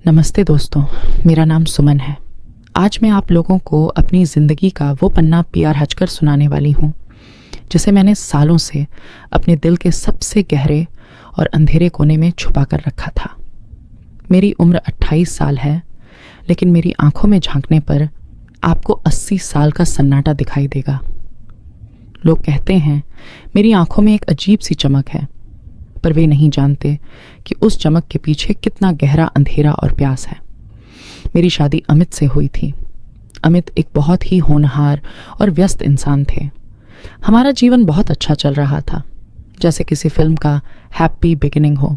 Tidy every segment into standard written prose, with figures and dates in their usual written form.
नमस्ते दोस्तों, मेरा नाम सुमन है। आज मैं आप लोगों को अपनी ज़िंदगी का वो पन्ना पी.आर. हचकर सुनाने वाली हूँ जिसे मैंने सालों से अपने दिल के सबसे गहरे और अंधेरे कोने में छुपा कर रखा था। मेरी उम्र 28 साल है, लेकिन मेरी आंखों में झांकने पर आपको 80 साल का सन्नाटा दिखाई देगा। लोग कहते हैं मेरी आंखों में एक अजीब सी चमक है, पर वे नहीं जानते कि उस चमक के पीछे कितना गहरा अंधेरा और प्यास है। मेरी शादी अमित से हुई थी। अमित एक बहुत ही होनहार और व्यस्त इंसान थे। हमारा जीवन बहुत अच्छा चल रहा था, जैसे किसी फिल्म का हैप्पी बिगिनिंग हो।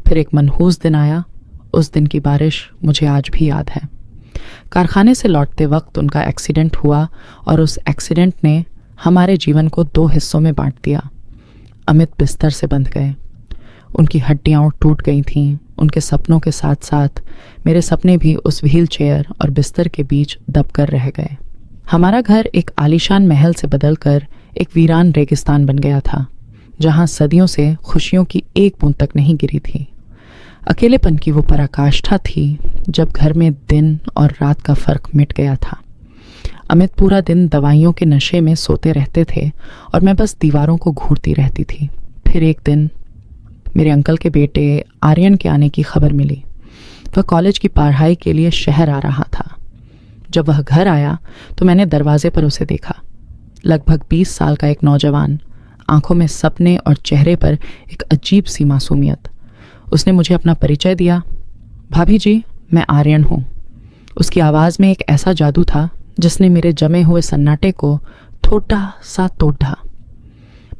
फिर एक मनहूस दिन आया। उस दिन की बारिश मुझे आज भी याद है। कारखाने से लौटते वक्त उनका एक्सीडेंट हुआ और उस एक्सीडेंट ने हमारे जीवन को 2 हिस्सों में बांट दिया। अमित बिस्तर से बंध गए। उनकी हड्डियां टूट गई थीं। उनके सपनों के साथ साथ मेरे सपने भी उस व्हील चेयर और बिस्तर के बीच दबकर रह गए। हमारा घर एक आलीशान महल से बदलकर एक वीरान रेगिस्तान बन गया था, जहां सदियों से खुशियों की एक बूंद तक नहीं गिरी थी। अकेलेपन की वो पराकाष्ठा थी जब घर में दिन और रात का फर्क मिट गया था। अमित पूरा दिन दवाइयों के नशे में सोते रहते थे और मैं बस दीवारों को घूरती रहती थी। फिर एक दिन मेरे अंकल के बेटे आर्यन के आने की खबर मिली। वह कॉलेज की पढ़ाई के लिए शहर आ रहा था। जब वह घर आया तो मैंने दरवाजे पर उसे देखा। लगभग 20 साल का एक नौजवान, आंखों में सपने और चेहरे पर एक अजीब सी मासूमियत। उसने मुझे अपना परिचय दिया। भाभी जी, मैं आर्यन हूँ। उसकी आवाज़ में एक ऐसा जादू था जिसने मेरे जमे हुए सन्नाटे को थोड़ा सा तोड़ा।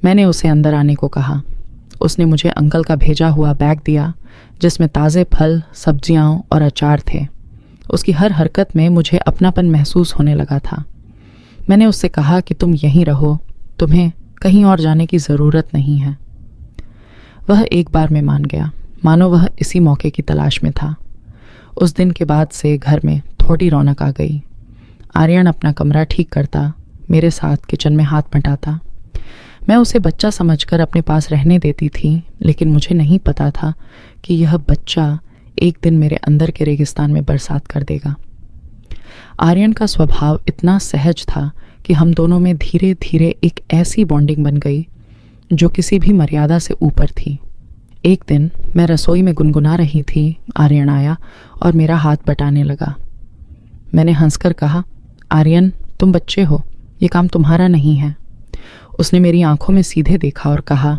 मैंने उसे अंदर आने को कहा। उसने मुझे अंकल का भेजा हुआ बैग दिया, जिसमें ताज़े फल, सब्जियां और अचार थे। उसकी हर हरकत में मुझे अपनापन महसूस होने लगा था। मैंने उससे कहा कि तुम यहीं रहो, तुम्हें कहीं और जाने की ज़रूरत नहीं है। वह एक बार में मान गया, मानो वह इसी मौके की तलाश में था। उस दिन के बाद से घर में थोड़ी रौनक आ गई। आर्यन अपना कमरा ठीक करता, मेरे साथ किचन में हाथ बंटाता। मैं उसे बच्चा समझकर अपने पास रहने देती थी, लेकिन मुझे नहीं पता था कि यह बच्चा एक दिन मेरे अंदर के रेगिस्तान में बरसात कर देगा। आर्यन का स्वभाव इतना सहज था कि हम दोनों में धीरे धीरे एक ऐसी बॉन्डिंग बन गई जो किसी भी मर्यादा से ऊपर थी। एक दिन मैं रसोई में गुनगुना रही थी। आर्यन आया और मेरा हाथ बटाने लगा। मैंने हंसकर कहा, आर्यन, तुम बच्चे हो, ये काम तुम्हारा नहीं है। उसने मेरी आंखों में सीधे देखा और कहा,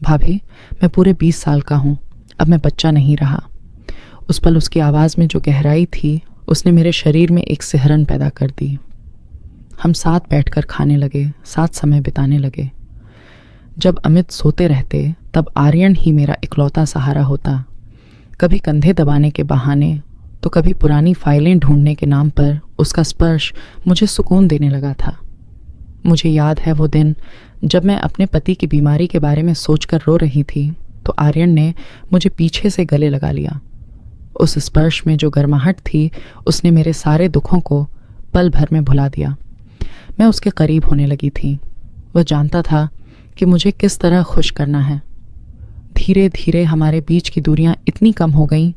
भाभी, मैं पूरे 20 साल का हूँ, अब मैं बच्चा नहीं रहा। उस पल उसकी आवाज़ में जो गहराई थी, उसने मेरे शरीर में एक सिहरन पैदा कर दी। हम साथ बैठकर खाने लगे, साथ समय बिताने लगे। जब अमित सोते रहते तब आर्यन ही मेरा इकलौता सहारा होता। कभी कंधे दबाने के बहाने तो कभी पुरानी फाइलें ढूंढने के नाम पर उसका स्पर्श मुझे सुकून देने लगा था। मुझे याद है वो दिन जब मैं अपने पति की बीमारी के बारे में सोचकर रो रही थी, तो आर्यन ने मुझे पीछे से गले लगा लिया। उस स्पर्श में जो गर्माहट थी, उसने मेरे सारे दुखों को पल भर में भुला दिया। मैं उसके करीब होने लगी थी। वह जानता था कि मुझे किस तरह खुश करना है। धीरे धीरे हमारे बीच की दूरियां इतनी कम हो गईं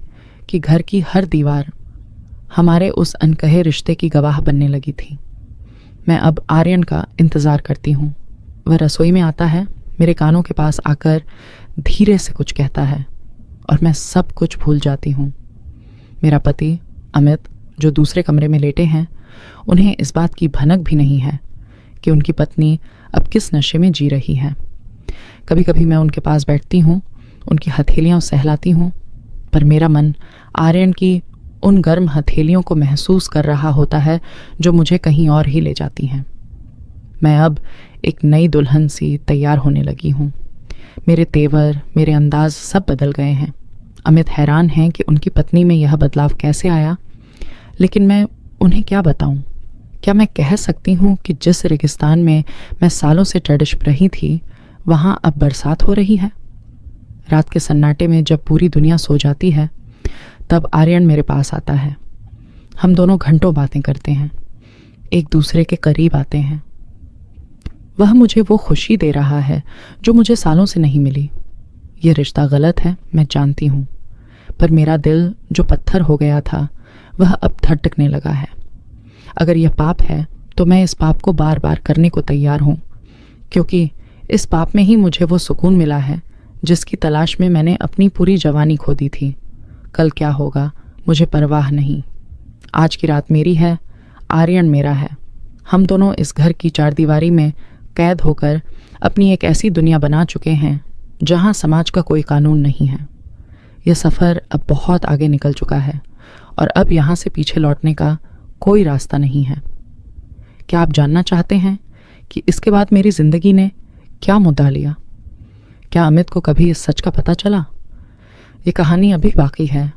कि घर की हर दीवार हमारे उस अनकहे रिश्ते की गवाह बनने लगी थी। मैं अब आर्यन का इंतज़ार करती हूँ। वह रसोई में आता है, मेरे कानों के पास आकर धीरे से कुछ कहता है और मैं सब कुछ भूल जाती हूँ। मेरा पति अमित, जो दूसरे कमरे में लेटे हैं, उन्हें इस बात की भनक भी नहीं है कि उनकी पत्नी अब किस नशे में जी रही है। कभी कभी मैं उनके पास बैठती हूँ, उनकी हथेलियाँ सहलाती हूँ, पर मेरा मन आर्यन की उन गर्म हथेलियों को महसूस कर रहा होता है जो मुझे कहीं और ही ले जाती हैं। मैं अब एक नई दुल्हन सी तैयार होने लगी हूँ। मेरे तेवर, मेरे अंदाज सब बदल गए हैं। अमित हैरान हैं कि उनकी पत्नी में यह बदलाव कैसे आया, लेकिन मैं उन्हें क्या बताऊं? क्या मैं कह सकती हूँ कि जिस रेगिस्तान में मैं सालों से तड़प रही थी, वहाँ अब बरसात हो रही है? रात के सन्नाटे में जब पूरी दुनिया सो जाती है, तब आर्यन मेरे पास आता है। हम दोनों घंटों बातें करते हैं, एक दूसरे के करीब आते हैं। वह मुझे वो खुशी दे रहा है जो मुझे सालों से नहीं मिली। यह रिश्ता गलत है, मैं जानती हूँ, पर मेरा दिल जो पत्थर हो गया था वह अब धड़कने लगा है। अगर यह पाप है तो मैं इस पाप को बार बार करने को तैयार हूँ, क्योंकि इस पाप में ही मुझे वो सुकून मिला है जिसकी तलाश में मैंने अपनी पूरी जवानी खो दी थी। कल क्या होगा मुझे परवाह नहीं। आज की रात मेरी है, आर्यन मेरा है। हम दोनों इस घर की चारदीवारी में कैद होकर अपनी एक ऐसी दुनिया बना चुके हैं जहां समाज का कोई कानून नहीं है। यह सफ़र अब बहुत आगे निकल चुका है और अब यहाँ से पीछे लौटने का कोई रास्ता नहीं है। क्या आप जानना चाहते हैं कि इसके बाद मेरी ज़िंदगी ने क्या मुद्दा लिया? क्या अमित को कभी इस सच का पता चला? ये कहानी अभी बाकी है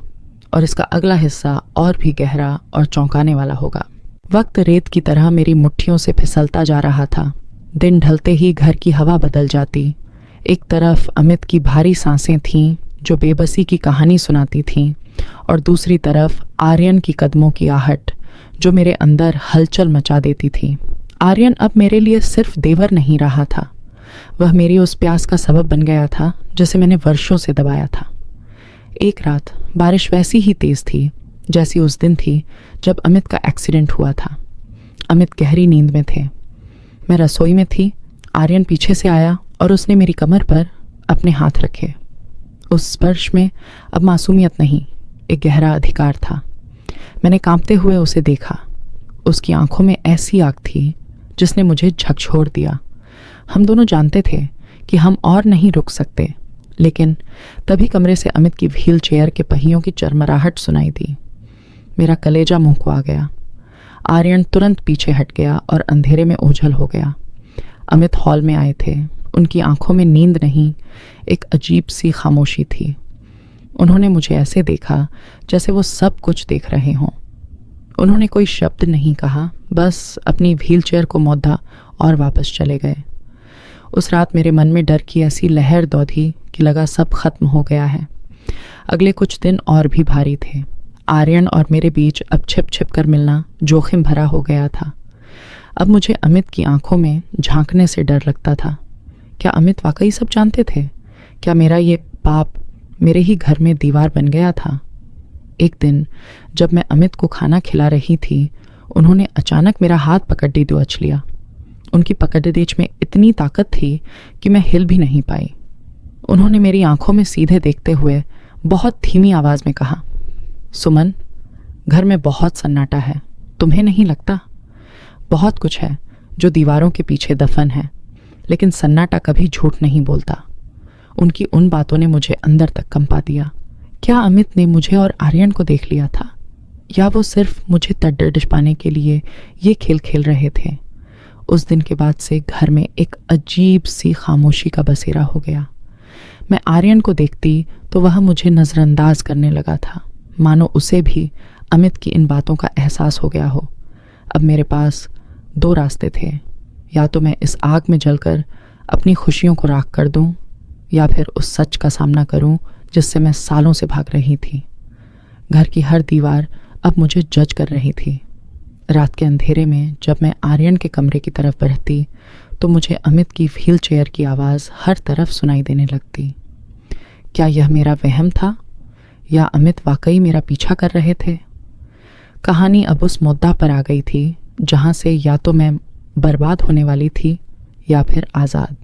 और इसका अगला हिस्सा और भी गहरा और चौंकाने वाला होगा। वक्त रेत की तरह मेरी मुट्ठियों से फिसलता जा रहा था। दिन ढलते ही घर की हवा बदल जाती। एक तरफ अमित की भारी सांसें थीं जो बेबसी की कहानी सुनाती थीं, और दूसरी तरफ आर्यन की कदमों की आहट जो मेरे अंदर हलचल मचा देती थी। आर्यन अब मेरे लिए सिर्फ देवर नहीं रहा था, वह मेरी उस प्यास का सबब बन गया था जिसे मैंने वर्षों से दबाया था। एक रात बारिश वैसी ही तेज थी जैसी उस दिन थी जब अमित का एक्सीडेंट हुआ था। अमित गहरी नींद में थे। मैं रसोई में थी। आर्यन पीछे से आया और उसने मेरी कमर पर अपने हाथ रखे। उस स्पर्श में अब मासूमियत नहीं, एक गहरा अधिकार था। मैंने कांपते हुए उसे देखा। उसकी आंखों में ऐसी आग थी जिसने मुझे झकझोर दिया। हम दोनों जानते थे कि हम और नहीं रुक सकते, लेकिन तभी कमरे से अमित की व्हील चेयर के पहियों की चरमराहट सुनाई दी। मेरा कलेजा मुंह को आ गया। आर्यन तुरंत पीछे हट गया और अंधेरे में ओझल हो गया। अमित हॉल में आए थे। उनकी आंखों में नींद नहीं, एक अजीब सी खामोशी थी। उन्होंने मुझे ऐसे देखा जैसे वो सब कुछ देख रहे हों। उन्होंने कोई शब्द नहीं कहा, बस अपनी व्हील चेयर को मौधा और वापस चले गए। उस रात मेरे मन में डर की ऐसी लहर दौधी कि लगा सब खत्म हो गया है। अगले कुछ दिन और भी भारी थे। आर्यन और मेरे बीच अब छिप छिप कर मिलना जोखिम भरा हो गया था। अब मुझे अमित की आंखों में झांकने से डर लगता था। क्या अमित वाकई सब जानते थे? क्या मेरा ये पाप मेरे ही घर में दीवार बन गया था? एक दिन जब मैं अमित को खाना खिला रही थी, उन्होंने अचानक मेरा हाथ पकड़ दीच लिया। उनकी पकड़दीच में इतनी ताकत थी कि मैं हिल भी नहीं पाई। उन्होंने मेरी आंखों में सीधे देखते हुए बहुत धीमी आवाज़ में कहा, सुमन, घर में बहुत सन्नाटा है, तुम्हें नहीं लगता? बहुत कुछ है जो दीवारों के पीछे दफन है, लेकिन सन्नाटा कभी झूठ नहीं बोलता। उनकी उन बातों ने मुझे अंदर तक कंपा दिया। क्या अमित ने मुझे और आर्यन को देख लिया था, या वो सिर्फ मुझे तड़ड़ पाने के लिए ये खेल खेल रहे थे? उस दिन के बाद से घर में एक अजीब सी खामोशी का बसेरा हो गया। मैं आर्यन को देखती तो वह मुझे नज़रअंदाज करने लगा था, मानो उसे भी अमित की इन बातों का एहसास हो गया हो। अब मेरे पास दो रास्ते थे, या तो मैं इस आग में जलकर अपनी खुशियों को राख कर दूं, या फिर उस सच का सामना करूं जिससे मैं सालों से भाग रही थी। घर की हर दीवार अब मुझे जज कर रही थी। रात के अंधेरे में जब मैं आर्यन के कमरे की तरफ बढ़ती तो मुझे अमित की व्हील चेयर की आवाज़ हर तरफ सुनाई देने लगती। क्या यह मेरा वहम था, या अमित वाकई मेरा पीछा कर रहे थे? कहानी अब उस मुद्दा पर आ गई थी जहाँ से या तो मैं बर्बाद होने वाली थी या फिर आज़ाद।